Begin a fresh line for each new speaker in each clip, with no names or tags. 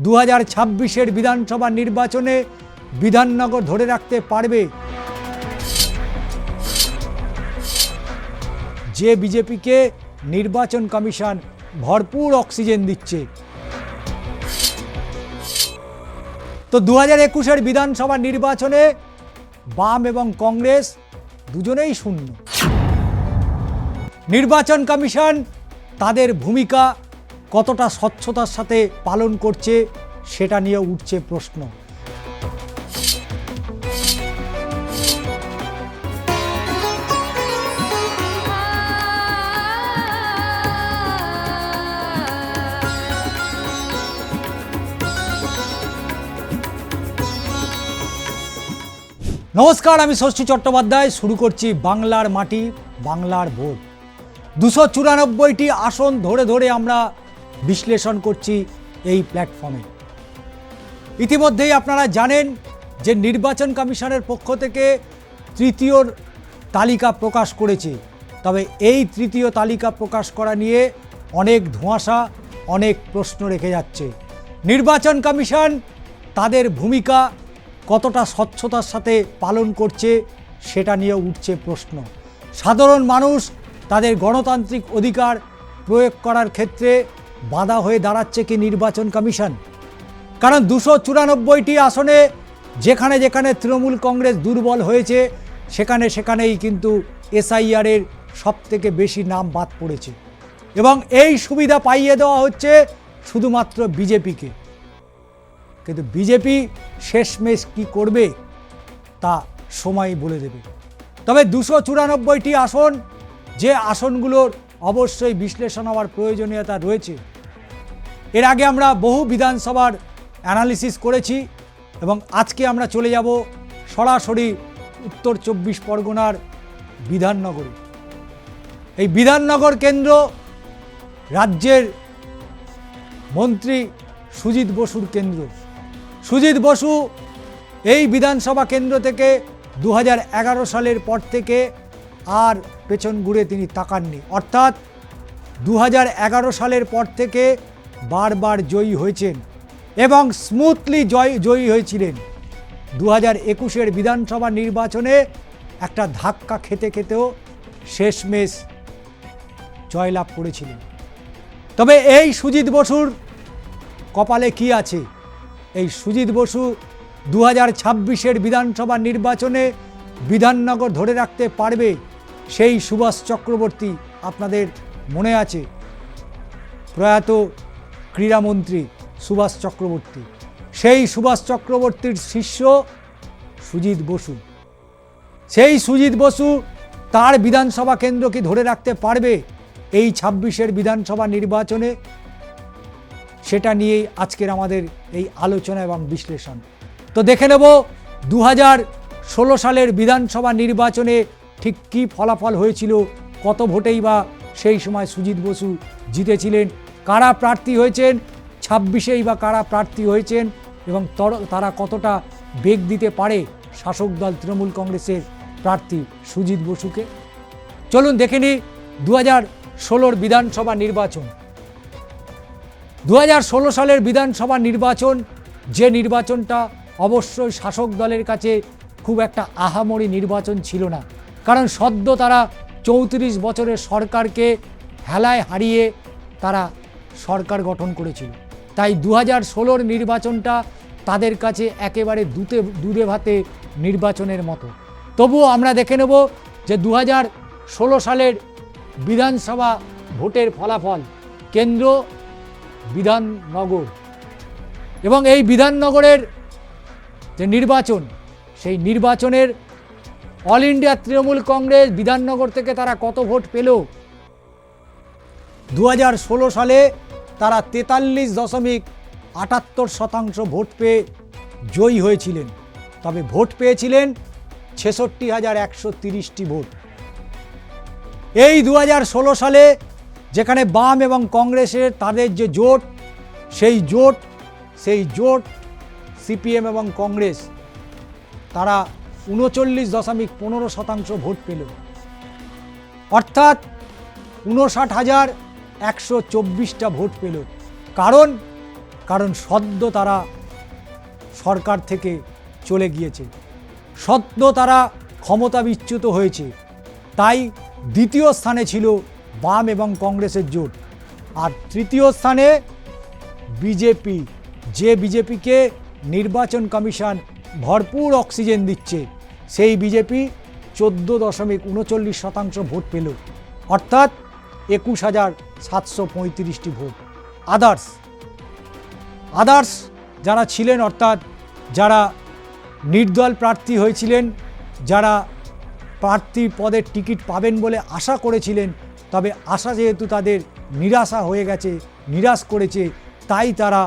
2026-এর বিধানসভা নির্বাচনে বিধাননগর ধরে রাখতে পারবে? যে বিজেপিকে নির্বাচন কমিশন ভরপুর অক্সিজেন দিচ্ছে। তো 2021-এর বিধানসভা নির্বাচনে বাম এবং কংগ্রেস দুজনেই শূন্য। নির্বাচন কমিশন তাদের ভূমিকা কতটা স্বচ্ছতার সাথে পালন করছে সেটা নিয়ে উঠছে প্রশ্ন। নমস্কার, আমি ষষ্ঠী চট্টোপাধ্যায়। শুরু করছি বাংলার মাটি, বাংলার ভোট। 294টি আসন ধরে ধরে আমরা বিশ্লেষণ করছি এই প্ল্যাটফর্মে। ইতিমধ্যেই আপনারা জানেন যে নির্বাচন কমিশনের পক্ষ থেকে তৃতীয় তালিকা প্রকাশ করেছে। তবে এই তৃতীয় তালিকা প্রকাশ করা নিয়ে অনেক ধোঁয়াশা, অনেক প্রশ্ন রেখে যাচ্ছে। নির্বাচন কমিশন তাদের ভূমিকা কতটা স্বচ্ছতার সাথে পালন করছে সেটা নিয়ে উঠছে প্রশ্ন। সাধারণ মানুষ তাদের গণতান্ত্রিক অধিকার প্রয়োগ করার ক্ষেত্রে বাধা হয়ে দাঁড়াচ্ছে কি নির্বাচন কমিশন? কারণ 294টি আসনে যেখানে যেখানে তৃণমূল কংগ্রেস দুর্বল হয়েছে সেখানেই কিন্তু এসআইআরের সবথেকে বেশি নাম বাদ পড়েছে এবং এই সুবিধা পাইয়ে দেওয়া হচ্ছে শুধুমাত্র বিজেপিকে। কিন্তু বিজেপি শেষমেশ কি করবে তা সময় বলে দেবে। তবে 294টি আসন, যে আসনগুলোর অবশ্যই বিশ্লেষণ হওয়ার প্রয়োজনীয়তা রয়েছে। এর আগে আমরা বহু বিধানসভার অ্যানালিসিস করেছি এবং আজকে আমরা চলে যাব সরাসরি উত্তর 24 পরগনার বিধাননগরে। এই বিধাননগর কেন্দ্র রাজ্যের মন্ত্রী সুজিত বসুর কেন্দ্র। সুজিত বসু এই বিধানসভা কেন্দ্র থেকে 2011 সালের পর থেকে আর পেছন ঘুরে তিনি তাকাননি। অর্থাৎ 2011 সালের পর থেকে বারবার জয়ী হয়েছেন এবং স্মুথলি জয়ী হয়েছিলেন। 2021-এর বিধানসভা নির্বাচনে একটা ধাক্কা খেতে খেতেও শেষমেশ জয়লাভ করেছিলেন। তবে এই সুজিত বসুর কপালে কি আছে? এই সুজিত বসু 2026-এর বিধানসভা নির্বাচনে বিধাননগর ধরে রাখতে পারবে? সেই সুভাষ চক্রবর্তী, আপনাদের মনে আছে প্রয়াত ক্রীড়ামন্ত্রী সুভাষ চক্রবর্তী, সেই সুভাষ চক্রবর্তীর শিষ্য সুজিত বসু। সেই সুজিত বসু তার বিধানসভা কেন্দ্র কি ধরে রাখতে পারবে এই 26-এর বিধানসভা নির্বাচনে? সেটা নিয়েই আজকের আমাদের এই আলোচনা এবং বিশ্লেষণ। তো দেখে নেব 2016 সালের বিধানসভা নির্বাচনে ঠিক কী ফলাফল হয়েছিল, কত ভোটেই বা সেই সময় সুজিত বসু জিতেছিলেন, কারা প্রার্থী হয়েছেন, 26-এই বা কারা প্রার্থী হয়েছেন এবং তারা কতটা বেগ দিতে পারে শাসক দল তৃণমূল কংগ্রেসের প্রার্থী সুজিত বসুকে। চলুন দেখে নিই 2016 বিধানসভা নির্বাচন। 2016 সালের বিধানসভা নির্বাচন, যে নির্বাচনটা অবশ্যই শাসক দলের কাছে খুব একটা আহামরি নির্বাচন ছিল না। কারণ সদ্য তারা 34 বছরের সরকারকে হেলায় হারিয়ে তারা সরকার গঠন করেছিল। তাই 2016 নির্বাচনটা তাদের কাছে একেবারে দুধে ভাতে নির্বাচনের মতো। তবুও আমরা দেখে নেব যে 2016 সালের বিধানসভা ভোটের ফলাফল। কেন্দ্র বিধাননগর এবং এই বিধাননগরের যে নির্বাচন, সেই নির্বাচনের অল ইন্ডিয়া তৃণমূল কংগ্রেস বিধাননগর থেকে তারা কত ভোট পেল? 2016 সালে তারা 43.78% ভোট পেয়ে জয়ী হয়েছিলেন। তবে ভোট পেয়েছিলেন 66,130টি ভোট। এই 2016 সালে যেখানে বাম এবং কংগ্রেসের তাদের যে জোট, সেই জোট সিপিএম এবং কংগ্রেস তারা 39.15% ভোট পেল। অর্থাৎ 59,124টা ভোট পেল। কারণ কারণ সদ্য তারা সরকার থেকে চলে গিয়েছে, সদ্য তারা ক্ষমতা বিচ্যুত হয়েছে। তাই দ্বিতীয় স্থানে ছিল বাম এবং কংগ্রেসের জোট, আর তৃতীয় স্থানে বিজেপি, যে বিজেপিকে নির্বাচন কমিশন ভরপুর অক্সিজেন দিচ্ছে, সেই বিজেপি 14.39% ভোট পেল, অর্থাৎ 21,735টি ভোট। আদার্স যারা ছিলেন, অর্থাৎ যারা নির্দল প্রার্থী হয়েছিলেন, যারা প্রার্থী পদের টিকিট পাবেন বলে আশা করেছিলেন, তবে আশা যেহেতু তাদের নিরাশা হয়ে গেছে, নিরাশ করেছে, তাই তারা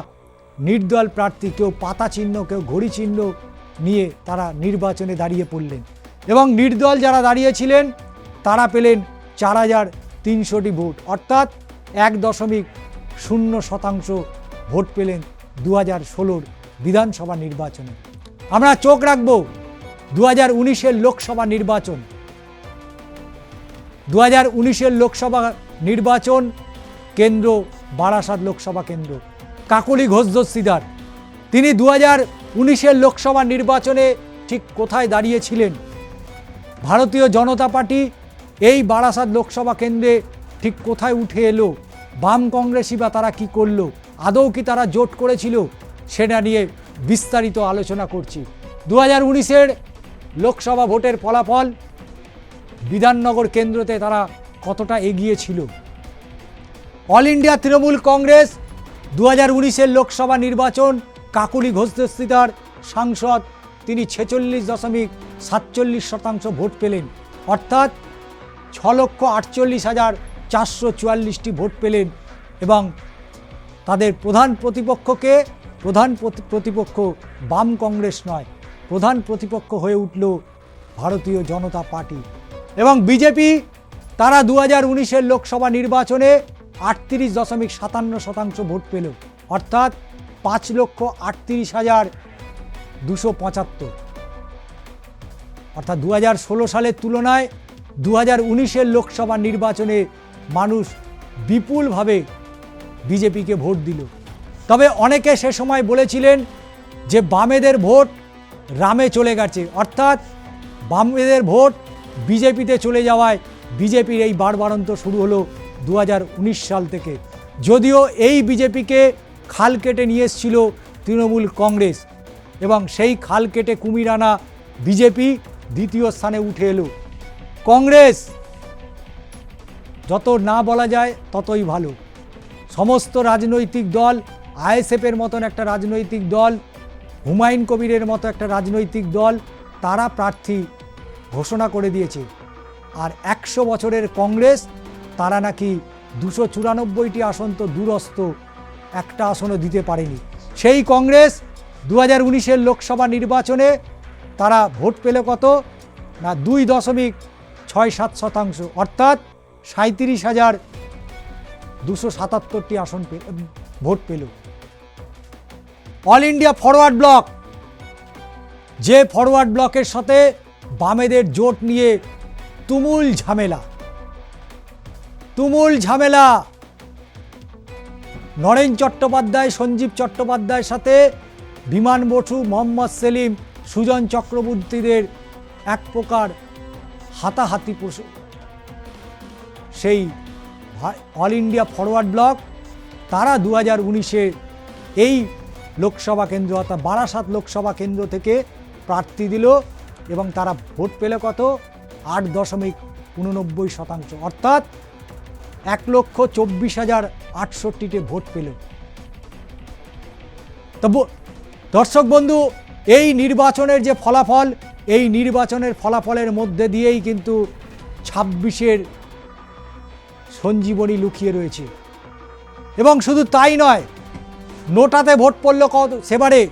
নির্দল প্রার্থী, কেউ পাতা চিহ্ন, কেউ ঘড়ি চিহ্ন নিয়ে তারা নির্বাচনে দাঁড়িয়ে পড়লেন। এবং নির্দল যারা দাঁড়িয়েছিলেন তারা পেলেন 4,300টি ভোট, অর্থাৎ 1.0% ভোট পেলেন 2016 বিধানসভা নির্বাচনে। আমরা চোখ রাখব 2019-এর লোকসভা নির্বাচন। 2019-এর লোকসভা নির্বাচন কেন্দ্র বারাসাত লোকসভা কেন্দ্র। কাকলি ঘোষ দস্তিদার তিনি 2019-এর লোকসভা নির্বাচনে ঠিক কোথায় দাঁড়িয়েছিলেন? ভারতীয় জনতা পার্টি এই বারাসাত লোকসভা কেন্দ্রে ঠিক কোথায় উঠে এলো? বাম কংগ্রেসই বা তারা কি করলো? আদৌ কি তারা জোট করেছিল? সেটা নিয়ে বিস্তারিত আলোচনা করছি। 2019-এর লোকসভা ভোটের ফলাফল, বিধাননগর কেন্দ্রতে তারা কতটা এগিয়ে ছিল? অল ইন্ডিয়া তৃণমূল কংগ্রেস 2019-এর লোকসভা নির্বাচন, কাকলি ঘোষ দস্তিদার সাংসদ, তিনি 46.47% ভোট পেলেন, অর্থাৎ 6,48,444টি ভোট পেলেন। এবং তাদের প্রধান প্রতিপক্ষ বাম কংগ্রেস নয়, প্রধান প্রতিপক্ষ হয়ে উঠল ভারতীয় জনতা পার্টি। এবং বিজেপি তারা 2019-এর লোকসভা নির্বাচনে 38.57% ভোট পেল, অর্থাৎ 5,38,275। অর্থাৎ 2016 সালের তুলনায় 2019-এর লোকসভা নির্বাচনে মানুষ বিপুলভাবে বিজেপিকে ভোট দিল। তবে অনেকে সে সময় বলেছিলেন যে বামেদের ভোট রামে চলে গেছে, অর্থাৎ বামেদের ভোট বিজেপিতে চলে যাওয়ায় বিজেপির এই বাড়বাড়ন্ত শুরু হলো 2019 সাল থেকে। যদিও এই বিজেপিকে খাল কেটে নিয়ে এসেছিল তৃণমূল কংগ্রেস, এবং সেই খাল কেটে কুমির আনা বিজেপি দ্বিতীয় স্থানে উঠে এলো। কংগ্রেস যত না বলা যায় ততই ভালো। সমস্ত রাজনৈতিক দল, আইএসএফের মতন একটা রাজনৈতিক দল, হুমায়ুন কবিরের মতো একটা রাজনৈতিক দল, তারা প্রার্থী ঘোষণা করে দিয়েছে। আর 100 বছরের কংগ্রেস, তারা নাকি 294টি আসন তো দূরস্থ, একটা আসনও দিতে পারেনি। সেই কংগ্রেস 2019-এর লোকসভা নির্বাচনে তারা ভোট পেল কত না 2.67%, অর্থাৎ 37,277টি আসন ভোট পেল। অল ইন্ডিয়া ফরওয়ার্ড ব্লক, যে ফরওয়ার্ড ব্লকের সাথে বামেদের জোট নিয়ে তুমুল ঝামেলা, নরেন চট্টোপাধ্যায়, সঞ্জীব চট্টোপাধ্যায়ের সাথে বিমান বসু, মোহাম্মদ সেলিম, সুজন চক্রবর্তীদের এক প্রকার হাতাহাতি। সেই অল ইন্ডিয়া ফরওয়ার্ড ব্লক তারা 2019-এর এই লোকসভা কেন্দ্র, অর্থাৎ বারাসাত লোকসভা কেন্দ্র থেকে প্রার্থী দিল, এবং তারা ভোট পেল কত 8.89%, অর্থাৎ 1,24,068টি ভোট পেল। তবু দর্শক বন্ধু, এই নির্বাচনের যে ফলাফল, এই নির্বাচনের ফলাফলের মধ্যে দিয়েই কিন্তু 26-এর সঞ্জীবনী লুকিয়ে রয়েছে। এবং শুধু তাই নয়, নোটাতে ভোট পড়ল কত সেবারে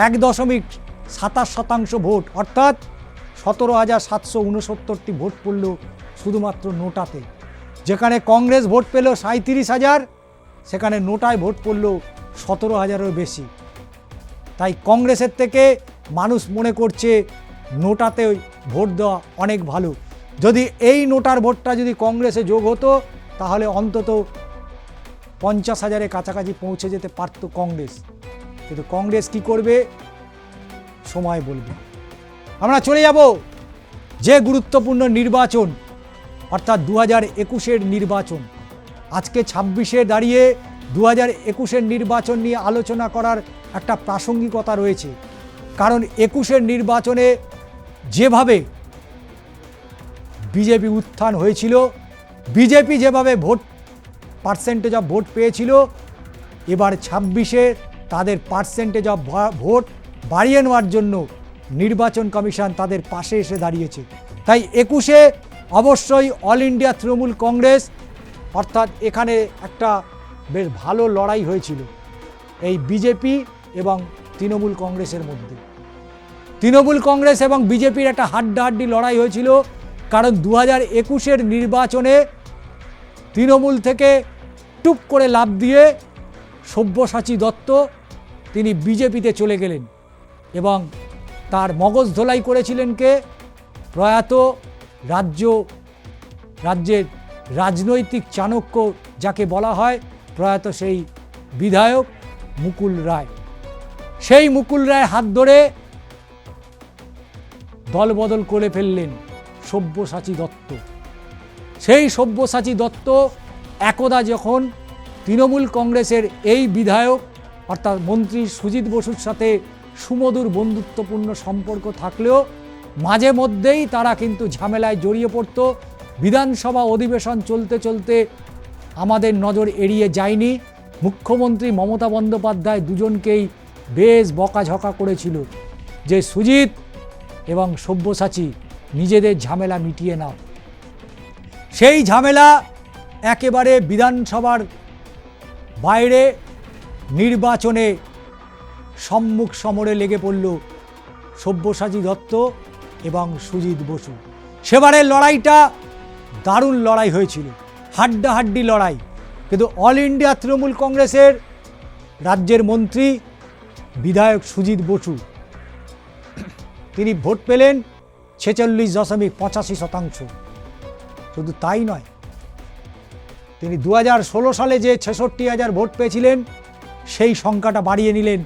1.27% ভোট, অর্থাৎ 17,769টি ভোট পড়ল শুধুমাত্র নোটাতে। যেখানে কংগ্রেস ভোট পেল 37,000, সেখানে নোটায় ভোট পড়ল 17,000-এরও বেশি। তাই কংগ্রেসের থেকে মানুষ মনে করছে নোটাতে ভোট দেওয়া অনেক ভালো। যদি এই নোটার ভোটটা যদি কংগ্রেসে যোগ হতো, তাহলে অন্তত 50,000-এর কাছাকাছি পৌঁছে যেতে পারত কংগ্রেস, কিন্তু কংগ্রেস কি করবে সময় বলবে। আমরা চলে যাব যে গুরুত্বপূর্ণ নির্বাচন, অর্থাৎ 2021-এর নির্বাচন। আজকে 26-এ দাঁড়িয়ে 2021-এর নির্বাচন নিয়ে আলোচনা করার একটা প্রাসঙ্গিকতা রয়েছে, কারণ 21-এর নির্বাচনে যেভাবে বিজেপি উত্থান হয়েছিল, বিজেপি যেভাবে পার্সেন্টেজ অফ ভোট পেয়েছিল, এবার 26-এ তাদের পার্সেন্টেজ অফ ভোট বাড়িয়ে নেওয়ার জন্য নির্বাচন কমিশন তাদের পাশে এসে দাঁড়িয়েছে। তাই 21-এ অবশ্যই অল ইন্ডিয়া তৃণমূল কংগ্রেস, অর্থাৎ এখানে একটা বেশ ভালো লড়াই হয়েছিল এই বিজেপি এবং তৃণমূল কংগ্রেসের মধ্যে। তৃণমূল কংগ্রেস এবং বিজেপির একটা হাড্ডাহাড্ডি লড়াই হয়েছিল, কারণ 2021-এর নির্বাচনে তৃণমূল থেকে টুপ করে লাফ দিয়ে সব্যসাচী দত্ত তিনি বিজেপিতে চলে গেলেন এবং তার মগজ ধোলাই করেছিলেন কে? প্রয়াত রাজ্যের রাজনৈতিক চাণক্য যাকে বলা হয়, প্রয়াত সেই বিধায়ক মুকুল রায়। সেই মুকুল রায়ের হাত ধরে দলবদল করে ফেললেন সব্যসাচী দত্ত। সেই সব্যসাচী দত্ত একদা যখন তৃণমূল কংগ্রেসের এই বিধায়ক অর্থাৎ মন্ত্রী সুজিত বসুর সাথে সুমধুর বন্ধুত্বপূর্ণ সম্পর্ক থাকলেও মাঝে মধ্যেই তারা কিন্তু ঝামেলায় জড়িয়ে পড়ত। বিধানসভা অধিবেশন চলতে চলতে আমাদের নজর এড়িয়ে যায়নি, মুখ্যমন্ত্রী মমতা বন্দ্যোপাধ্যায় দুজনকেই বেশ বকাঝকা করেছিল যে সুজিত এবং সব্যসাচী নিজেদের ঝামেলা মিটিয়ে নাও। সেই ঝামেলা একেবারে বিধানসভার বাইরে নির্বাচনে সম্মুখ সমরে লেগে পড়ল সব্যসাচী দত্ত এবং সুজিত বসু। সেবারের লড়াইটা দারুণ লড়াই হয়েছিল, হাড্ডাহাড্ডি লড়াই। কিন্তু অল ইন্ডিয়া তৃণমূল কংগ্রেসের রাজ্যের মন্ত্রী বিধায়ক সুজিত বসু তিনি ভোট পেলেন 46.85%। শুধু তাই নয়, তিনি 2016 সালে যে 66,000 ভোট পেয়েছিলেন সেই সংখ্যাটা বাড়িয়ে নিলেন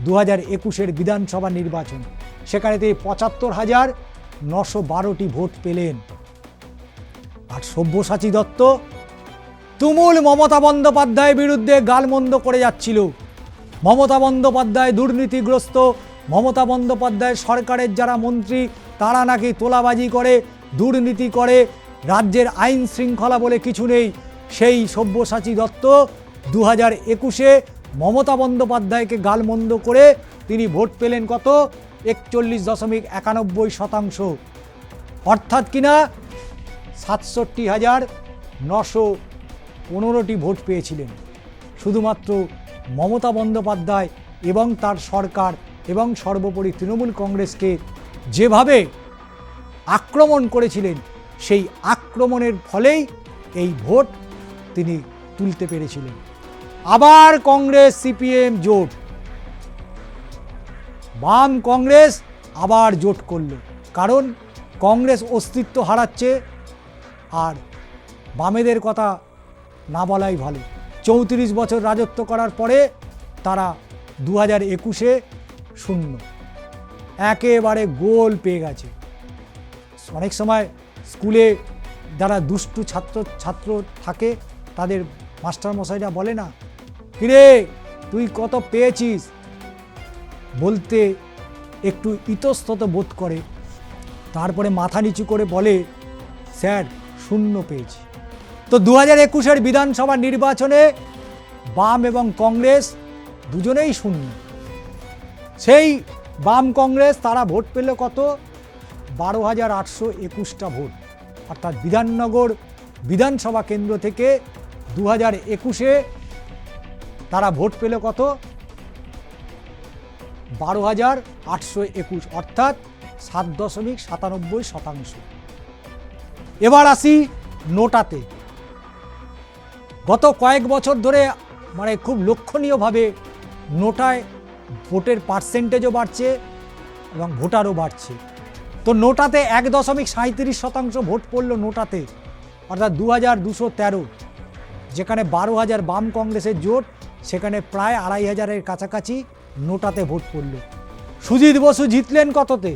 2021-এর বিধানসভা নির্বাচন। সেখানে তিনি 75,912টি ভোট পেলেন। আর সব্যসাচী দত্ত তুমুল মমতা বন্দ্যোপাধ্যায়ের বিরুদ্ধে গালমন্দ করে যাচ্ছিল। মমতা বন্দ্যোপাধ্যায় দুর্নীতিগ্রস্ত, মমতা বন্দ্যোপাধ্যায় সরকারের যারা মন্ত্রী তারা নাকি তোলাবাজি করে, দুর্নীতি করে, রাজ্যের আইন শৃঙ্খলা বলে কিছু নেই। সেই সব্যসাচী দত্ত 2021-এ মমতা বন্দ্যোপাধ্যায়কে গালমন্দ করে তিনি ভোট পেলেন কত? 41.91%, অর্থাৎ কিনা 67,915টি ভোট পেয়েছিলেন। শুধুমাত্র মমতা বন্দ্যোপাধ্যায় এবং তার সরকার এবং সর্বোপরি তৃণমূল কংগ্রেসকে যেভাবে আক্রমণ করেছিলেন, সেই আক্রমণের ফলেই এই ভোট তিনি তুলতে পেরেছিলেন। আবার কংগ্রেস সিপিএম জোট, বাম কংগ্রেস আবার জোট করল, কারণ কংগ্রেস অস্তিত্ব হারাচ্ছে। আর বামেদের কথা না বলাই ভালো, 34 বছর রাজত্ব করার পরে তারা 2021-এ শূন্য, একেবারে গোল পেয়ে গেছে। অনেক সময় স্কুলে যারা দুষ্টু ছাত্র থাকে তাদের মাস্টারমশাইরা বলে না, কিরে তুই কত পেয়েছিস, বলতে একটু ইতস্তত বোধ করে, তারপরে মাথা নিচু করে বলে স্যার শূন্য পেয়েছি। তো 2021-এর বিধানসভা নির্বাচনে বাম এবং কংগ্রেস দুজনেই শূন্য। সেই বাম কংগ্রেস তারা ভোট পেল কত? 12,821টা ভোট, অর্থাৎ বিধাননগর বিধানসভা কেন্দ্র থেকে 2021-এ তারা ভোট পেল কত? 12,821, অর্থাৎ 7.97%। এবার আসি নোটাতে। গত কয়েক বছর ধরে মানে খুব লক্ষণীয়ভাবে নোটায় ভোটের পার্সেন্টেজও বাড়ছে এবং ভোটারও বাড়ছে। তো নোটাতে 1.37% ভোট পড়ল নোটাতে, অর্থাৎ 2,213। যেখানে 12,000 বাম কংগ্রেসের জোট, সেখানে প্রায় 2,500-এর কাছাকাছি নোটাতে ভোট পড়ল। সুজিত বসু জিতলেন কততে?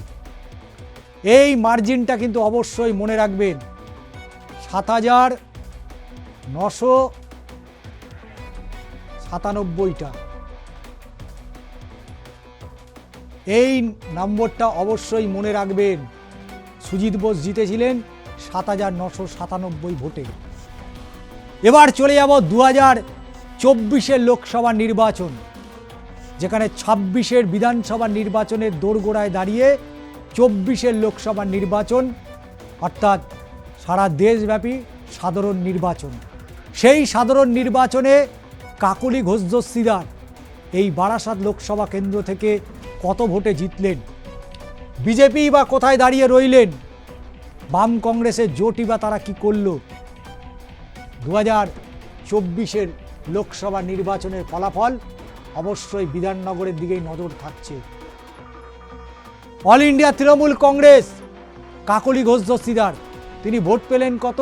এই মার্জিনটা কিন্তু অবশ্যই মনে রাখবেন, 7,997টা। এই নম্বরটা অবশ্যই মনে রাখবেন। সুজিত বোস জিতেছিলেন 7,997 ভোটে। এবার চলে যাব 2024-এর লোকসভা নির্বাচন, যেখানে 26-এর বিধানসভা নির্বাচনের দোরগোড়ায় দাঁড়িয়ে 24-এর লোকসভা নির্বাচন, অর্থাৎ সারা দেশব্যাপী সাধারণ নির্বাচন। সেই সাধারণ নির্বাচনে কাকলি ঘোষ দস্তিদার এই বারাসাত লোকসভা কেন্দ্র থেকে কত ভোটে জিতলেন? বিজেপি বা কোথায় দাঁড়িয়ে রইলেন? বাম কংগ্রেসের জোটই বা তারা কি করল? 2024-এর লোকসভা নির্বাচনের ফলাফল অবশ্যই বিধাননগরের দিকেই নজর থাকছে। অল ইন্ডিয়া তৃণমূল কংগ্রেস, কাকলি ঘোষ দস্তিদার, তিনি ভোট পেলেন কত?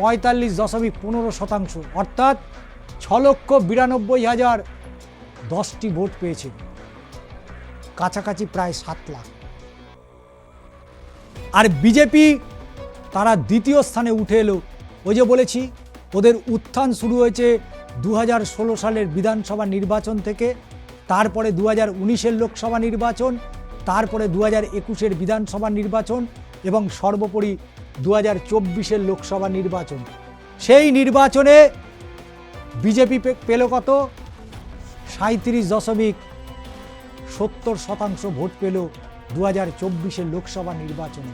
45.15%, অর্থাৎ 6,92,010টি ভোট পেয়েছেন, কাছাকাছি প্রায় 7 লাখ। আর বিজেপি তারা দ্বিতীয় স্থানে উঠে এলো। ওই যে বলেছি, ওদের উত্থান শুরু হয়েছে 2016 সালের বিধানসভা নির্বাচন থেকে, তারপরে 2019-এর লোকসভা নির্বাচন, তারপরে 2021-এর বিধানসভা নির্বাচন এবং সর্বোপরি 2024-এর লোকসভা নির্বাচন। সেই নির্বাচনে বিজেপি পেল কত? 37.70% ভোট পেল 2024-এর লোকসভা নির্বাচনে।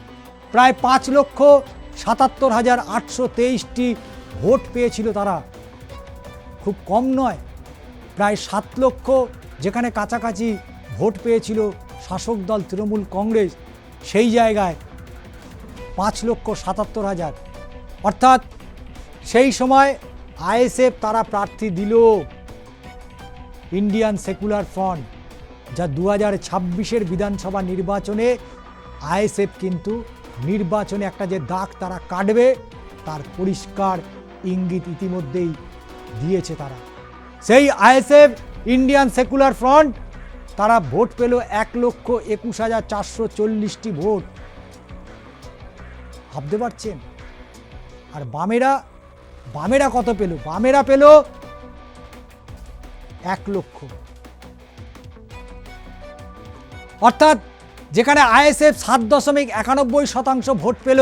প্রায় 5,77,823টি ভোট পেয়েছিল তারা, খুব কম নয়। প্রায় 7 লক্ষ যেখানে কাছাকাছি ভোট পেয়েছিল শাসক দল তৃণমূল কংগ্রেস, সেই জায়গায় 5,77,000। অর্থাৎ সেই সময় আইএসএফ তারা প্রার্থী দিল, ইন্ডিয়ান সেকুলার ফ্রন্ট, যা 2026-এর বিধানসভা নির্বাচনে আইএসএফ কিন্তু নির্বাচনে একটা যে দাগ তারা কাটবে, তার পরিষ্কার ইঙ্গিত ইতিমধ্যেই দিয়েছে তারা। সেই আইএসএফ, ইন্ডিয়ান সেকুলার ফ্রন্ট, তারা ভোট পেল 1,21,440টি ভোট। ভাবতে পারছেন? আর বামেরা কত পেল? বামেরা পেল 1 লক্ষ। অর্থাৎ যেখানে আইএসএফ 7.91% ভোট পেল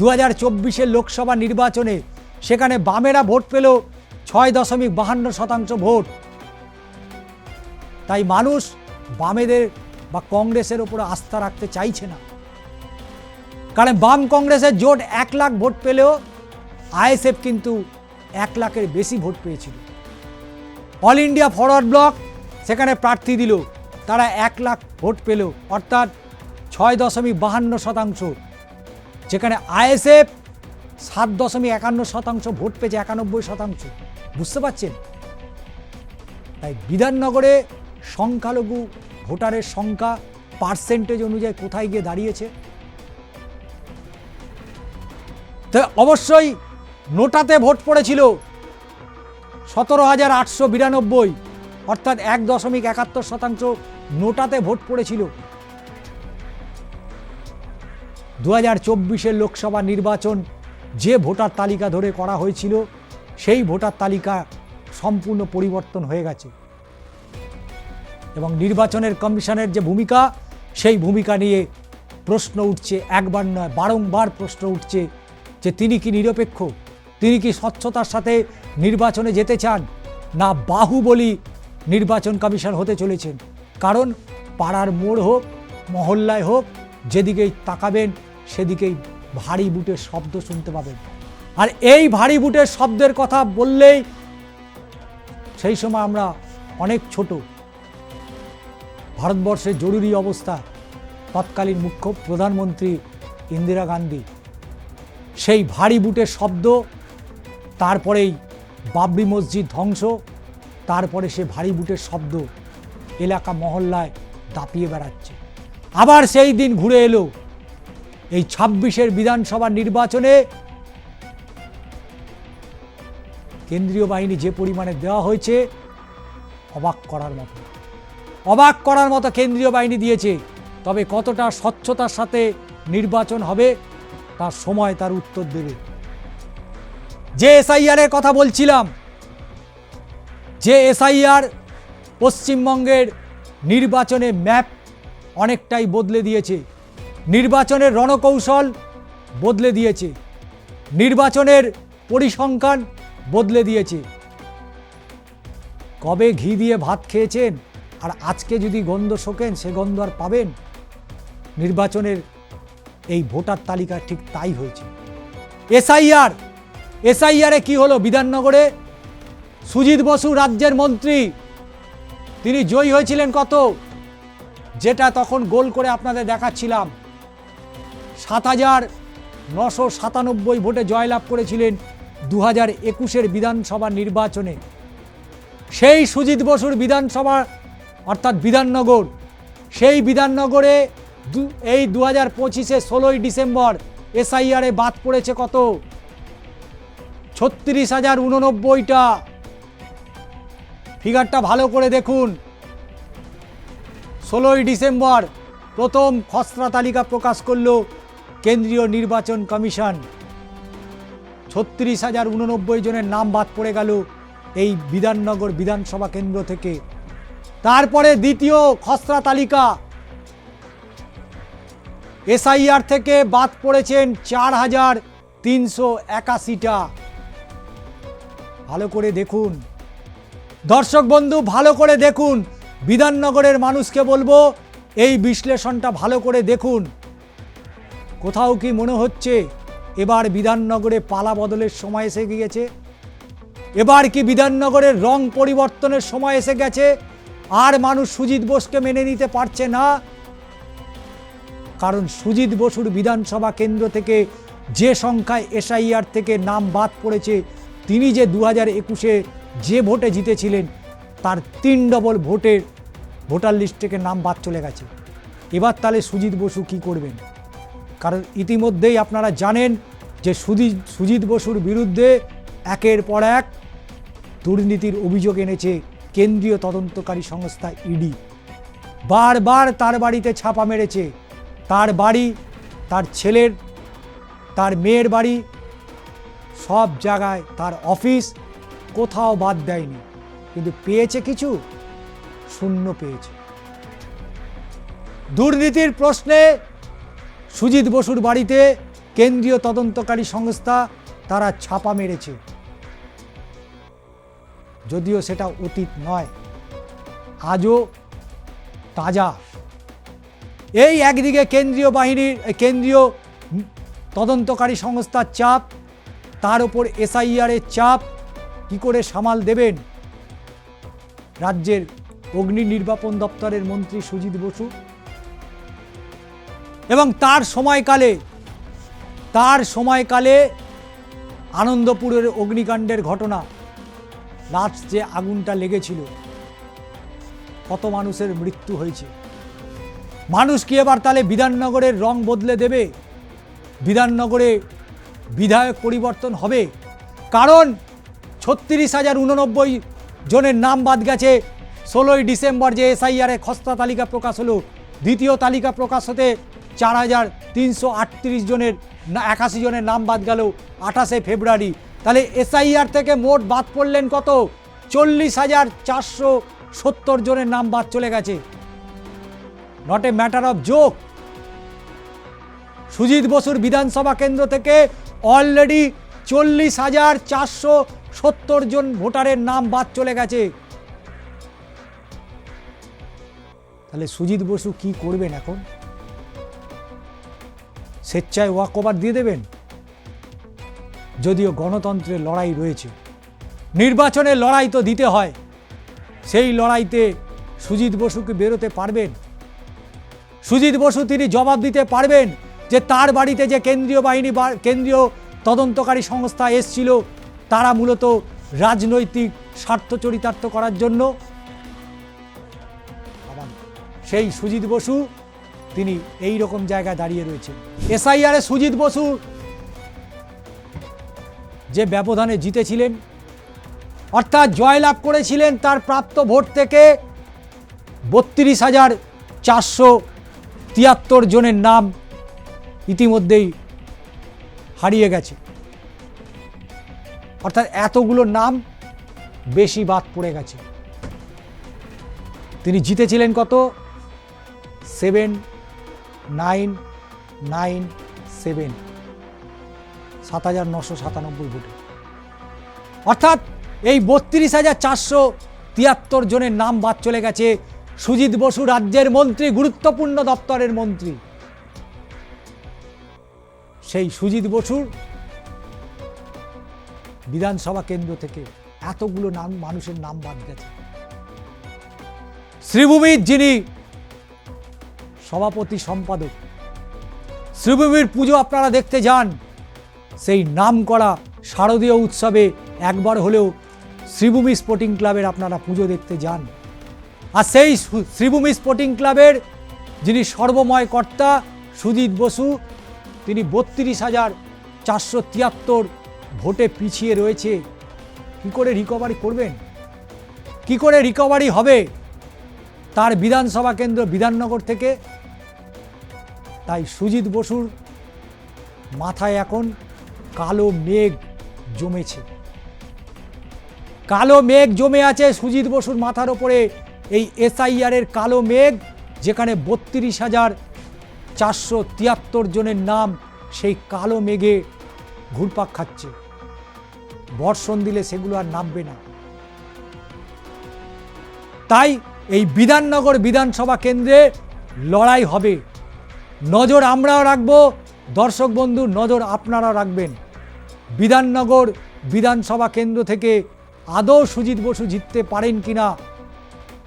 2024-এর লোকসভা নির্বাচনে, সেখানে বামেরা ভোট পেল 6.52% ভোট। তাই মানুষ বামেদের বা কংগ্রেসের উপরে আস্থা রাখতে চাইছে না, কারণ বাম কংগ্রেসের জোট 1 লাখ ভোট পেলেও আইএসএফ কিন্তু 1 লাখের বেশি ভোট পেয়েছিল। অল ইন্ডিয়া ফরওয়ার্ড ব্লক সেখানে প্রার্থী দিল, তারা 1 লাখ ভোট পেল, অর্থাৎ 6.52%, যেখানে আইএসএফ 7.51% ভোট পেয়েছে, 91%। বুঝতে পারছেন? তাই বিধাননগরে সংখ্যালঘু ভোটারের সংখ্যা পার্সেন্টেজ অনুযায়ী কোথায় গিয়ে দাঁড়িয়েছে। তো অবশ্যই নোটাতে ভোট পড়েছিল 17,892, অর্থাৎ 1.71% নোটাতে ভোট পড়েছিল। 2024-এর লোকসভা নির্বাচন যে ভোটার তালিকা ধরে করা হয়েছিল, সেই ভোটার তালিকা সম্পূর্ণ পরিবর্তন হয়ে গেছে এবং নির্বাচনের কমিশনের যে ভূমিকা, সেই ভূমিকা নিয়ে প্রশ্ন উঠছে, একবার নয় বারংবার প্রশ্ন উঠছে যে তিনি কি নিরপেক্ষ, তিনি কি স্বচ্ছতার সাথে নির্বাচনে যেতে চান, না বাহুবলী নির্বাচন কমিশন হতে চলেছেন। কারণ পাড়ার মোড় হোক, মহল্লায় হোক, যেদিকেই তাকাবেন সেদিকেই ভারী বুটের শব্দ শুনতে পাবেন। আর এই ভারী বুটের শব্দের কথা বললেই সেই সময় আমরা অনেক ছোট। ভারতবর্ষের জরুরি অবস্থা, তৎকালীন মুখ্য প্রধানমন্ত্রী ইন্দিরা গান্ধী, সেই ভারী বুটের শব্দ, তারপরেই বাবরি মসজিদ ধ্বংস, তারপরে সে ভারী বুটের শব্দ এলাকা মহল্লায় দাপিয়ে বেড়াচ্ছে। আবার সেই দিন ঘুরে এলো এই 26-এর বিধানসভা নির্বাচনে কেন্দ্রীয় বাহিনী যে পরিমাণে দেওয়া হয়েছে অবাক করার মতো কেন্দ্রীয় বাহিনী দিয়েছে। তবে কতটা স্বচ্ছতার সাথে নির্বাচন হবে তার সময় তার উত্তর দেবে। যে এসআইআর এর কথা বলছিলাম, যে এসআইআর পশ্চিমবঙ্গের নির্বাচনে ম্যাপ অনেকটাই বদলে দিয়েছে, নির্বাচনের রণকৌশল বদলে দিয়েছে, নির্বাচনের পরিসংখ্যান বদলে দিয়েছে। কবে ঘি দিয়ে ভাত খেয়েছেন আর আজকে যদি গন্ধ শোকেন সে গন্ধ আর পাবেন? নির্বাচনের এই ভোটার তালিকা ঠিক তাই হয়েছে। এসআইআরে কি হলো? বিধাননগরে সুজিত বসু রাজ্যের মন্ত্রী, তিনি জয়ী হয়েছিলেন কত, যেটা তখন গোল করে আপনাদের দেখাচ্ছিলাম, ৭,৯৯৭ ভোটে জয়লাভ করেছিলেন 2021-এর বিধানসভা নির্বাচনে। সেই সুজিত বসুর বিধানসভা অর্থাৎ বিধাননগর, সেই বিধাননগরে এই 2025-এ 16ই ডিসেম্বর এসআইআরে বাদ পড়েছে কত? 36,089টা। ফিগারটা ভালো করে দেখুন। 16ই ডিসেম্বর প্রথম খসড়া তালিকা প্রকাশ করল কেন্দ্রীয় নির্বাচন কমিশন। 36,089 জনের নাম বাদ পড়ে গেল এই বিধাননগর বিধানসভা কেন্দ্র থেকে। তারপরে দ্বিতীয় খসড়া তালিকা, এসআইআর থেকে বাদ পড়েছেন 4,381টা। ভালো করে দেখুন দর্শক বন্ধু, ভালো করে দেখুন। বিধাননগরের মানুষকে বলবো এই বিশ্লেষণটা ভালো করে দেখুন। কোথাও কি মনে হচ্ছে এবার বিধাননগরে পালা বদলের সময় এসে গিয়েছে? এবার কি বিধাননগরের রং পরিবর্তনের সময় এসে গেছে? আর মানুষ সুজিত বোসকে মেনে নিতে পারছে না, কারণ সুজিত বসুর বিধানসভা কেন্দ্র থেকে যে সংখ্যায় এসআইআর থেকে নাম বাদ পড়েছে, তিনি যে 2021-এ যে ভোটে জিতেছিলেন তার 3 ডবল ভোটার লিস্ট থেকে নাম বাদ চলে গেছে। এবার তাহলে সুজিত বসু কি করবেন? কারণ ইতিমধ্যেই আপনারা জানেন যে সুজিত বসুর বিরুদ্ধে একের পর এক দুর্নীতির অভিযোগ এনেছে কেন্দ্রীয় তদন্তকারী সংস্থা ইডি। বারবার তার বাড়িতে ছাপা মেরেছে। তার বাড়ি, তার ছেলের, তার মেয়ের বাড়ি, সব জায়গায় তার অফিস, কোথাও বাদ দেয়নি। কিন্তু পেয়েছে কিছু? শূন্য পেয়েছে। দুর্নীতির প্রশ্নে সুজিত বসুর বাড়িতে কেন্দ্রীয় তদন্তকারী সংস্থা তারা ছাপা মেরেছে, যদিও সেটা অতীত নয়, আজও তাজা। এই একদিকে কেন্দ্রীয় তদন্তকারী সংস্থার চাপ, তার উপর এসআইআরের চাপ, কি করে সামাল দেবেন রাজ্যের অগ্নি নির্বাপন দপ্তরের মন্ত্রী সুজিত বসু? এবং তার সময়কালে আনন্দপুরের অগ্নিকাণ্ডের ঘটনা, লাস্ট যে আগুনটা লেগেছিল, কত মানুষের মৃত্যু হয়েছে। মানুষ কি এবার তাহলে বিধাননগরের রং বদলে দেবে? বিধাননগরে বিধায়ক পরিবর্তন হবে? কারণ 36,089 জনের নাম বাদ গেছে 16ই ডিসেম্বর যে এসআইআর খসড়া তালিকা প্রকাশ হলো। দ্বিতীয় তালিকা প্রকাশ হতে 4,338 জনের 81 জনের নাম বাদ গেল 28শে ফেব্রুয়ারি। তাহলে এসআইআর থেকে মোট বাদ পড়লেন কত? 40,470 জনের নাম বাদ চলে গেছে। Not a matter of joke. Sujit বসুর বিধানসভা কেন্দ্র থেকে অলরেডি 40,470 জন ভোটারের নাম বাদ চলে গেছে। তাহলে সুজিত বসু কি করবেন এখন? স্বেচ্ছায় ওয়াক ওভার দিয়ে দেবেন? যদিও গণতন্ত্রের লড়াই রয়েছে, নির্বাচনের লড়াই তো দিতে হয়, সেই লড়াইতে সুজিত বসু কি বেরোতে পারবেন? সুজিত বসু তিনি জবাব দিতে পারবেন যে তার বাড়িতে যে কেন্দ্রীয় তদন্তকারী সংস্থা এসছিল, তারা মূলত রাজনৈতিক স্বার্থ চরিতার্থ করার জন্য? সেই সুজিত বসু তিনি এই রকম জায়গায় দাঁড়িয়ে রয়েছেন। এসআইআরে সুজিত বসু যে ব্যবধানে জিতেছিলেন অর্থাৎ জয়লাভ করেছিলেন তার প্রাপ্ত ভোট থেকে 32,473 জনের নাম ইতিমধ্যেই হারিয়ে গেছে। অর্থাৎ এতগুলো নাম বেশি বাদ পড়ে গেছে। তিনি জিতেছিলেন কত? 7997, 7,997 ভোটে। অর্থাৎ এই 32,473 জনের নাম বাদ চলে গেছে। সুজিত বসু রাজ্যের মন্ত্রী, গুরুত্বপূর্ণ দপ্তরের মন্ত্রী, সেই সুজিত বসুর বিধানসভা কেন্দ্র থেকে এতগুলো নাম, মানুষের নাম বাদ গেছে। শ্রীভূমির যিনি সভাপতি সম্পাদক, শ্রীভূমির পুজো আপনারা দেখতে যান, সেই নাম করা শারদীয় উৎসবে একবার হলেও শ্রীভূমি স্পোর্টিং ক্লাবের আপনারা পুজো দেখতে যান। আর সেই শ্রীভূমি স্পোর্টিং ক্লাবের যিনি সর্বময় কর্তা সুজিত বসু, তিনি 32,473 ভোটে পিছিয়ে রয়েছে। কি করে রিকভারি করবেন? কি করে রিকভারি হবে তার বিধানসভা কেন্দ্র বিধাননগর থেকে? তাই সুজিত বসুর মাথায় এখন কালো মেঘ জমেছে। কালো মেঘ জমে আছে সুজিত বসুর মাথার ওপরে, এই SIR এর কালো মেঘ, যেখানে 32,473 জনের নাম সেই কালো মেঘে ঘুরপাক খাচ্ছে। বর্ষণ দিলে সেগুলো আর নামবে না। তাই এই বিধাননগর বিধানসভা কেন্দ্রে লড়াই হবে। নজর আমরাও রাখবো, দর্শক বন্ধু নজর আপনারাও রাখবেন। বিধাননগর বিধানসভা কেন্দ্র থেকে আদৌ সুজিত বসু জিততে পারেন কিনা,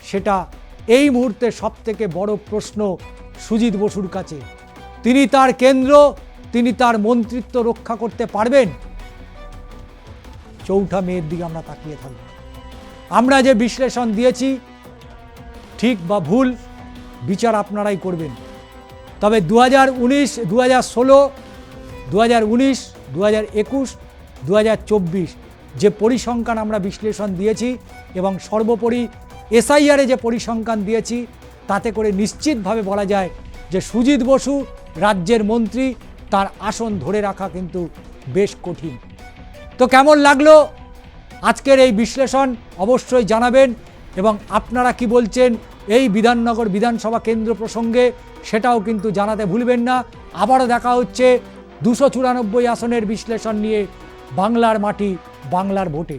সেটা এই মুহূর্তে সবথেকে বড় প্রশ্ন সুজিত বসুর কাছে। তিনি তার কেন্দ্র, তিনি তার মন্ত্রিত্ব রক্ষা করতে পারবেন? 4 মের দিকে আমরা তাকিয়ে থাকব। আমরা যে বিশ্লেষণ দিয়েছি ঠিক বা ভুল বিচার আপনারাই করবেন। তবে 2019, 2016, 2019, 2021, 2024 যে পরিসংখ্যান আমরা বিশ্লেষণ দিয়েছি এবং সর্বোপরি SIR-এ যে পরিসংখ্যান দিয়েছি, তাতে করে নিশ্চিতভাবে বলা যায় যে সুজিত বসু রাজ্যের মন্ত্রী, তার আসন ধরে রাখা কিন্তু বেশ কঠিন। তো কেমন লাগলো আজকের এই বিশ্লেষণ অবশ্যই জানাবেন, এবং আপনারা কি বলছেন এই বিধাননগর বিধানসভা কেন্দ্র প্রসঙ্গে সেটাও কিন্তু জানাতে ভুলবেন না। আবারও দেখা হচ্ছে 294 আসনের বিশ্লেষণ নিয়ে বাংলার মাটি, বাংলার ভোটে।